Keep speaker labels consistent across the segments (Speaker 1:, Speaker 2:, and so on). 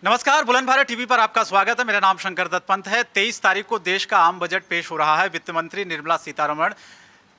Speaker 1: नमस्कार, बुलंद भारत टीवी पर आपका स्वागत है। मेरा नाम शंकर दत्त पंत है। 23 तारीख को देश का आम बजट पेश हो रहा है। वित्त मंत्री निर्मला सीतारमण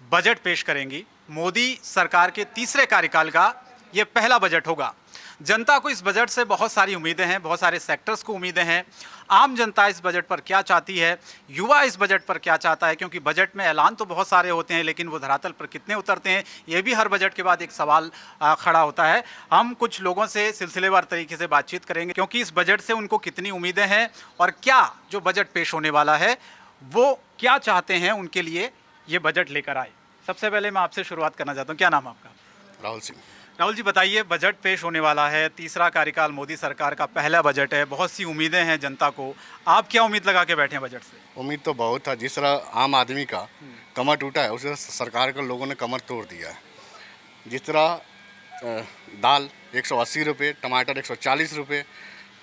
Speaker 1: बजट पेश करेंगी। मोदी सरकार के तीसरे कार्यकाल का ये पहला बजट होगा। जनता को इस बजट से बहुत सारी उम्मीदें हैं, बहुत सारे सेक्टर्स को उम्मीदें हैं। आम जनता इस बजट पर क्या चाहती है, युवा इस बजट पर क्या चाहता है, क्योंकि बजट में ऐलान तो बहुत सारे होते हैं लेकिन वो धरातल पर कितने उतरते हैं, ये भी हर बजट के बाद एक सवाल खड़ा होता है। हम कुछ लोगों से सिलसिलेवार तरीके से बातचीत करेंगे क्योंकि इस बजट से उनको कितनी उम्मीदें हैं और क्या जो बजट पेश होने वाला है वो क्या चाहते हैं उनके लिए ये बजट लेकर आए। सबसे पहले मैं आपसे शुरुआत करना चाहता हूँ, क्या नाम है आपका?
Speaker 2: राहुल सिंह।
Speaker 1: राहुल जी, बताइए, बजट पेश होने वाला है, तीसरा कार्यकाल मोदी सरकार का पहला बजट है, बहुत सी उम्मीदें हैं जनता को। आप क्या उम्मीद लगा के बैठे हैं बजट से?
Speaker 2: उम्मीद तो बहुत था। जिस तरह आम आदमी का कमर टूटा है उस तरह सरकार के लोगों ने कमर तोड़ दिया है। जिस तरह दाल 180 रुपये, टमाटर 140 रुपये,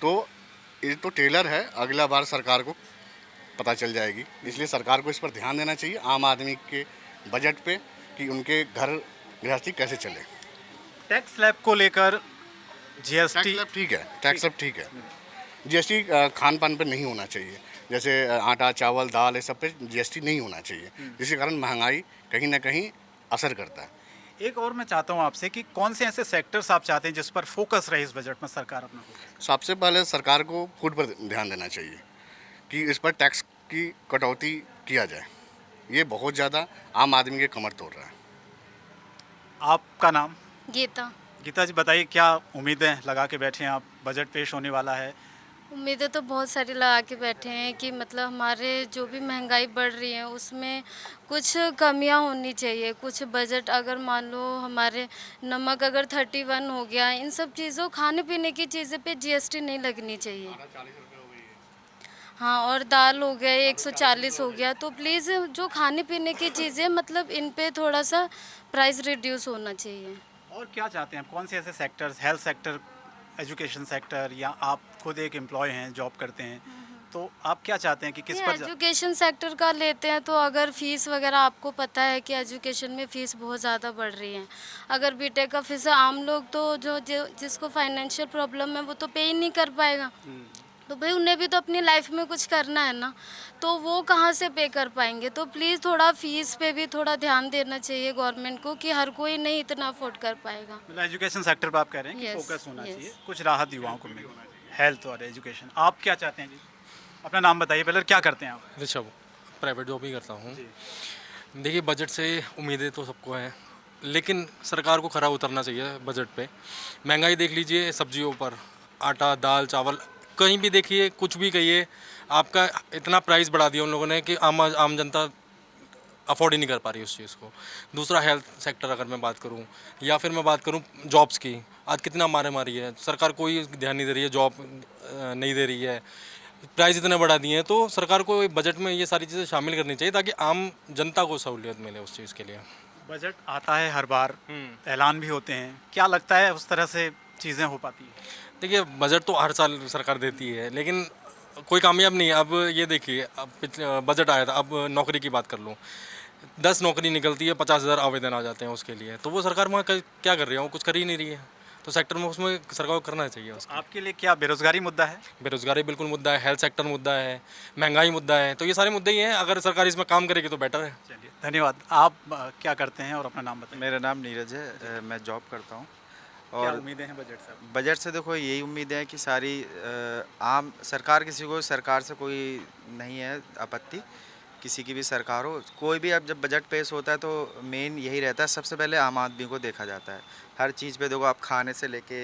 Speaker 2: तो ये तो टेलर है, अगला बार सरकार को पता चल जाएगी। इसलिए सरकार को इस पर ध्यान देना चाहिए आम आदमी के बजट पे कि उनके घर गृहस्थी कैसे चले।
Speaker 1: टैक्स स्लैब को लेकर जीएसटी
Speaker 2: ठीक है, टैक्स सब ठीक है। जीएसटी खान पान पे नहीं होना चाहिए, जैसे आटा चावल दाल ये सब पे जीएसटी नहीं होना चाहिए, जिसके कारण महंगाई कहीं ना कहीं असर करता है।
Speaker 1: एक और मैं चाहता हूं आपसे कि कौन से ऐसे सेक्टर्स आप चाहते हैं जिस पर फोकस रहे इस बजट में सरकार अपना फोकस?
Speaker 2: सबसे पहले सरकार को फूड पर ध्यान देना चाहिए कि इस पर टैक्स की कटौती किया जाए। ये बहुत ज़्यादा आम आदमी के कमर तोड़ रहा है।
Speaker 1: आपका नाम?
Speaker 3: गीता।
Speaker 1: गीता जी, बताइए, क्या उम्मीदें लगा के बैठे हैं आप? बजट पेश होने वाला है।
Speaker 3: उम्मीदें तो बहुत सारी लगा के बैठे हैं कि मतलब हमारे जो भी महंगाई बढ़ रही है उसमें कुछ कमियां होनी चाहिए। कुछ बजट अगर मान लो हमारे नमक अगर 31 हो गया, इन सब चीज़ों खाने पीने की चीज़ें पे जीएसटी नहीं लगनी चाहिए। हाँ, और दाल हो गया 140 हो गया, तो प्लीज़ जो खाने पीने की चीज़ें मतलब इन पे थोड़ा सा प्राइस रिड्यूस होना चाहिए।
Speaker 1: और क्या चाहते हैं आप? कौन से ऐसे sectors, health sector, education sector, या आप खुद एक एम्प्लॉय हैं, जॉब करते हैं, तो आप क्या चाहते हैं कि किस पर
Speaker 3: एजुकेशन सेक्टर का लेते हैं तो अगर फीस वगैरह आपको पता है कि एजुकेशन में फ़ीस बहुत ज़्यादा बढ़ रही है। अगर बीटेक का फीस आम लोग तो जिसको फाइनेंशियल प्रॉब्लम है वो तो पे ही नहीं कर पाएगा। तो भाई उन्हें भी तो अपनी लाइफ में कुछ करना है ना, तो वो कहाँ से पे कर पाएंगे। तो प्लीज़ थोड़ा फीस पे भी थोड़ा ध्यान देना चाहिए गवर्नमेंट को कि हर कोई नहीं इतना अफोर्ड कर पाएगा।
Speaker 1: मतलब एजुकेशन सेक्टर पर आप कह रहे हैं कि
Speaker 3: Yes,
Speaker 1: फोकस होना
Speaker 3: yes.
Speaker 1: चाहिए, कुछ राहत युवाओं को मिले, हेल्थ और एजुकेशन। आप क्या चाहते हैं जी? अपना नाम बताइए पहले, क्या करते हैं आप?
Speaker 4: ऋषभ, प्राइवेट जॉब ही करता हूँ। देखिए, बजट से उम्मीदें तो सबको हैं, लेकिन सरकार को खरा उतरना चाहिए बजट पे। महंगाई देख लीजिए, सब्जियों पर, आटा दाल चावल, कहीं भी देखिए, कुछ भी कहिए, आपका इतना प्राइस बढ़ा दिया उन लोगों ने कि आम जनता अफोर्ड ही नहीं कर पा रही उस चीज़ को। दूसरा, हेल्थ सेक्टर अगर मैं बात करूं, या फिर मैं बात करूं जॉब्स की, आज कितना मारे मारी है सरकार, कोई ध्यान नहीं दे रही है, जॉब नहीं दे रही है, प्राइस इतने बढ़ा दिए हैं। तो सरकार को बजट में ये सारी चीज़ें शामिल करनी चाहिए ताकि आम जनता को सहूलियत मिले उस चीज़ के लिए।
Speaker 1: बजट आता है हर बार, ऐलान भी होते हैं, क्या लगता है उस तरह से चीज़ें हो पाती हैं?
Speaker 4: देखिए, बजट तो हर साल सरकार देती है लेकिन कोई कामयाब नहीं है। अब ये देखिए, अब बजट आया था, अब नौकरी की बात कर लूँ, 10 नौकरी निकलती है, 50,000 आवेदन आ जाते हैं उसके लिए। तो वो सरकार वहाँ क्या कर रही है? वो कुछ कर ही नहीं रही है। तो सेक्टर में उसमें सरकार को करना चाहिए उसका।
Speaker 1: आपके लिए क्या बेरोजगारी मुद्दा है?
Speaker 4: बेरोजगारी बिल्कुल मुद्दा है, हेल्थ सेक्टर मुद्दा है, महंगाई मुद्दा है, तो ये सारे मुद्दे ही हैं। अगर सरकार इसमें काम करेगी तो बेटर है।
Speaker 1: चलिए, धन्यवाद। आप क्या करते हैं और अपना नाम बताइए?
Speaker 5: मेरा नाम नीरज है, मैं जॉब करता हूँ।
Speaker 1: क्या
Speaker 5: और
Speaker 1: उम्मीदें हैं बजट से?
Speaker 5: बजट से देखो यही उम्मीदें हैं कि सारी आम सरकार, किसी को सरकार से कोई नहीं है आपत्ति, किसी की भी सरकार हो, कोई भी। अब जब बजट पेश होता है तो मेन यही रहता है, सबसे पहले आम आदमी को देखा जाता है। हर चीज़ पे देखो, आप खाने से लेके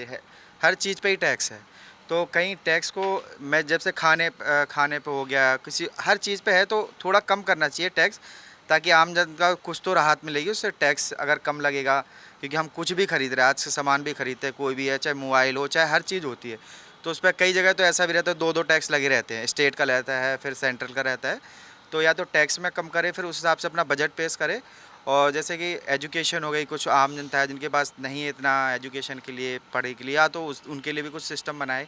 Speaker 5: हर चीज़ पे ही टैक्स है। तो कहीं टैक्स को मैं जब से खाने पे हो गया, किसी हर चीज़ पे है, तो थोड़ा कम करना चाहिए टैक्स, ताकि आम जनता को कुछ तो राहत मिलेगी उससे। टैक्स अगर कम लगेगा, क्योंकि हम कुछ भी खरीद रहे हैं, आज से सामान भी खरीदते हैं, कोई भी है, चाहे मोबाइल हो, चाहे हर चीज़ होती है, तो उस पर कई जगह तो ऐसा भी रहता है, दो टैक्स लगे रहते हैं, स्टेट का रहता है, फिर सेंट्रल का रहता है। तो या तो टैक्स में कम करे, फिर उस हिसाब से अपना बजट पेश करे। और जैसे कि एजुकेशन हो गई, कुछ आम जनता है जिनके पास नहीं है इतना एजुकेशन के लिए, पढ़ाई के लिए, या तो उनके लिए भी कुछ सिस्टम बनाए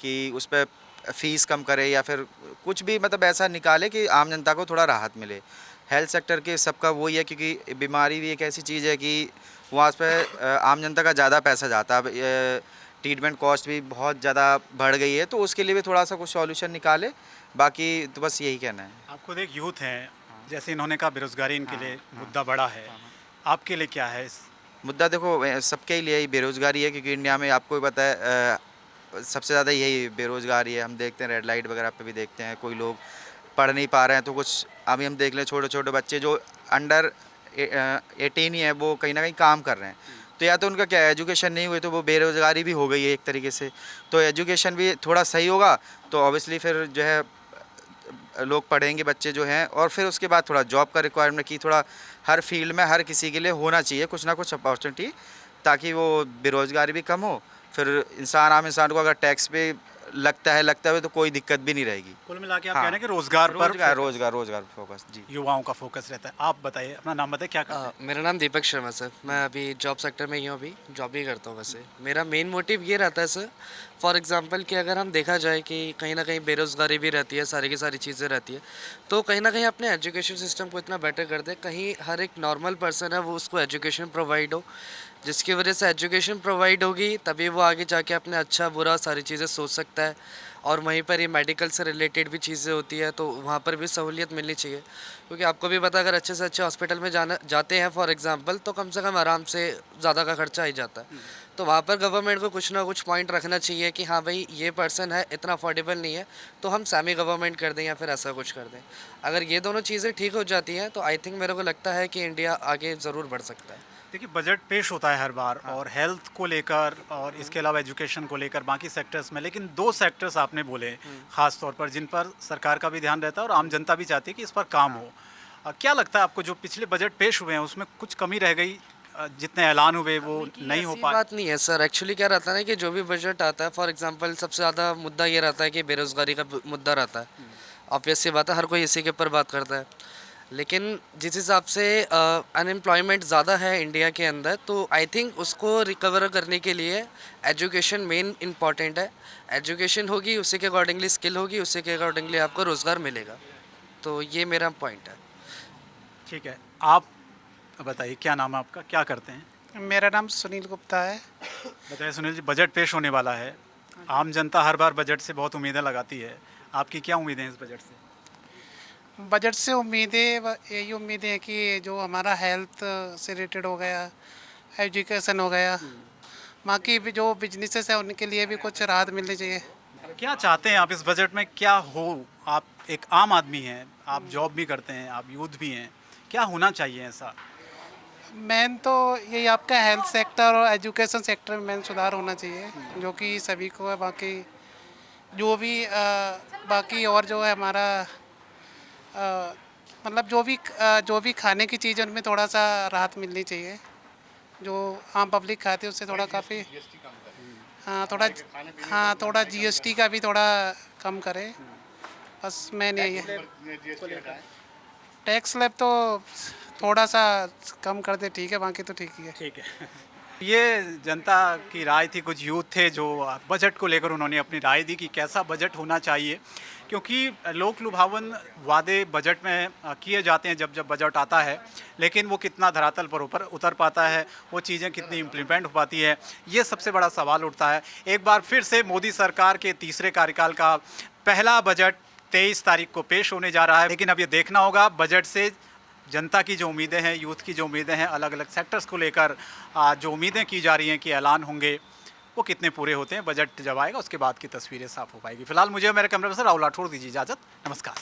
Speaker 5: कि उस पर फ़ीस कम करे, या फिर कुछ भी मतलब ऐसा निकाले कि आम जनता को थोड़ा राहत मिले। हेल्थ सेक्टर के सबका वही है, क्योंकि बीमारी भी एक ऐसी चीज़ है कि वहाँ पे आम जनता का ज़्यादा पैसा जाता है। अब ट्रीटमेंट कॉस्ट भी बहुत ज़्यादा बढ़ गई है, तो उसके लिए भी थोड़ा सा कुछ सॉल्यूशन निकाले। बाकी तो बस यही कहना है।
Speaker 1: आप खुद एक यूथ हैं, जैसे इन्होंने कहा बेरोजगारी इनके लिए मुद्दा बड़ा है, आपके लिए क्या है इस
Speaker 5: मुद्दा देखो सबके लिए ही बेरोज़गारी है, क्योंकि इंडिया में आपको भी पता है सबसे ज़्यादा यही बेरोज़गारी है। हम देखते हैं रेड लाइट वगैरह पे भी देखते हैं, कोई लोग पढ़ नहीं पा रहे हैं, तो कुछ अभी हम देख लें छोटे छोटे बच्चे जो अंडर 18 ही है, वो कहीं ना कहीं काम कर रहे हैं। तो या तो उनका क्या एजुकेशन नहीं हुई, तो वो बेरोज़गारी भी हो गई है एक तरीके से। तो एजुकेशन भी थोड़ा सही होगा तो ऑब्वियसली फिर जो है लोग पढ़ेंगे बच्चे जो हैं, और फिर उसके बाद थोड़ा जॉब का रिक्वायरमेंट की थोड़ा हर फील्ड में हर किसी के लिए होना चाहिए कुछ ना कुछ अपॉर्चुनिटी, ताकि वो बेरोज़गारी भी कम हो। फिर इंसान आम इंसान को अगर टैक्स पे लगता है तो कोई दिक्कत भी नहीं रहेगी।
Speaker 1: कुल मिला के आप
Speaker 5: हाँ।
Speaker 1: कह रहे हैं कि रोजगार पर
Speaker 5: रोजगार फोकस जी।
Speaker 1: युवाओं का फोकस रहता है। आप बताइए, अपना नाम बताइए, क्या करते हैं?
Speaker 6: मेरा नाम दीपक शर्मा सर। मैं अभी जॉब सेक्टर में ही हूँ, अभी जॉब ही करता हूँ। वैसे मेरा मेन मोटिव ये रहता है सर, फॉर एग्जांपल कि अगर हम देखा जाए कि कहीं ना कहीं बेरोज़गारी भी रहती है, सारी की सारी चीज़ें रहती है, तो कहीं ना कहीं अपने एजुकेशन सिस्टम को इतना बेटर कर दे, कहीं हर एक नॉर्मल पर्सन है वो उसको एजुकेशन प्रोवाइड हो, जिसकी वजह से एजुकेशन प्रोवाइड होगी तभी वो आगे जाके अपने अच्छा बुरा सारी चीज़ें सोच सकता है। और वहीं पर ये मेडिकल से रिलेटेड भी चीज़ें होती है, तो वहाँ पर भी सहूलियत मिलनी चाहिए, क्योंकि आपको भी पता अगर अच्छे से अच्छे हॉस्पिटल में जाते हैं फॉर एग्जांपल, तो कम से कम आराम से ज़्यादा का खर्चा आ ही जाता है। तो वहाँ पर गवर्नमेंट को कुछ ना कुछ पॉइंट रखना चाहिए कि हाँ भाई ये पर्सन है इतना अफोर्डेबल नहीं है, तो हम सेमी गवर्नमेंट कर दें या फिर ऐसा कुछ कर दें। अगर ये दोनों चीज़ें ठीक हो जाती हैं तो आई थिंक मेरे को लगता है कि इंडिया आगे ज़रूर बढ़ सकता है।
Speaker 1: देखिए, बजट पेश होता है हर बार, और हेल्थ को लेकर और इसके अलावा एजुकेशन को लेकर बाकी सेक्टर्स में, लेकिन दो सेक्टर्स आपने बोले खास तौर पर जिन पर सरकार का भी ध्यान रहता है और आम जनता भी चाहती है कि इस पर काम हो। क्या लगता है आपको, जो पिछले बजट पेश हुए हैं उसमें कुछ कमी रह गई, जितने ऐलान हुए वो नहीं हो
Speaker 6: ऐसी
Speaker 1: पाए?
Speaker 6: बात नहीं है सर। एक्चुअली क्या रहता है ना कि जो भी बजट आता है, फॉर एग्जांपल सबसे ज़्यादा मुद्दा ये रहता है कि बेरोज़गारी का मुद्दा रहता है। ऑब्वियस सी बात है, हर कोई इसी के ऊपर बात करता है। लेकिन जिस हिसाब से अनएम्प्लॉयमेंट ज़्यादा है इंडिया के अंदर, तो आई थिंक उसको रिकवर करने के लिए एजुकेशन मेन इम्पॉर्टेंट है। एजुकेशन होगी, उसी के अकॉर्डिंगली स्किल होगी, उसी के अकॉर्डिंगली आपको रोज़गार मिलेगा। तो ये मेरा पॉइंट है।
Speaker 1: ठीक है, आप बताइए, क्या नाम है आपका, क्या करते हैं?
Speaker 7: मेरा नाम सुनील गुप्ता है।
Speaker 1: बताइए सुनील जी, बजट पेश होने वाला है, आम जनता हर बार बजट से बहुत उम्मीदें लगाती है, आपकी क्या उम्मीदें हैं इस बजट से?
Speaker 7: बजट से यही उम्मीदें हैं कि जो हमारा हेल्थ से रिलेटेड हो गया, एजुकेशन हो गया, बाकी भी जो बिजनेसेस है उनके लिए भी कुछ राहत मिलनी चाहिए।
Speaker 1: क्या चाहते हैं आप इस बजट में, क्या हो? आप एक आम आदमी हैं, आप जॉब भी करते हैं, आप यूथ भी हैं, क्या होना चाहिए ऐसा?
Speaker 7: मेन तो यही आपका हेल्थ सेक्टर और एजुकेशन सेक्टर में मेन सुधार होना चाहिए, जो कि सभी को है। बाकी जो भी बाकी और जो है हमारा मतलब जो भी खाने की चीज़ है उनमें थोड़ा सा राहत मिलनी चाहिए, जो आम पब्लिक खाती है उससे थोड़ा काफ़ी थोड़ा जीएसटी का भी थोड़ा कम करे। बस मेन यही है। टैक्स स्लैब तो थोड़ा सा कम कर दे, ठीक है, बाकी तो ठीक ही है।
Speaker 1: ठीक है। ये जनता की राय थी, कुछ यूथ थे जो बजट को लेकर उन्होंने अपनी राय दी कि कैसा बजट होना चाहिए, क्योंकि लोक लुभावन वादे बजट में किए जाते हैं जब बजट आता है, लेकिन वो कितना धरातल पर ऊपर उतर पाता है, वो चीज़ें कितनी इम्प्लीमेंट हो पाती है, ये सबसे बड़ा सवाल उठता है। एक बार फिर से मोदी सरकार के तीसरे कार्यकाल का पहला बजट 23 तारीख को पेश होने जा रहा है, लेकिन अब ये देखना होगा बजट से जनता की जो उम्मीदें हैं, यूथ की जो उम्मीदें हैं, अलग अलग सेक्टर्स को लेकर जो उम्मीदें की जा रही हैं कि ऐलान होंगे, वो कितने पूरे होते हैं। बजट जब आएगा उसके बाद की तस्वीरें साफ हो पाएगी। फिलहाल मुझे मेरे कैमरे में से राहुल राठौर दीजिए इजाज़त। नमस्कार।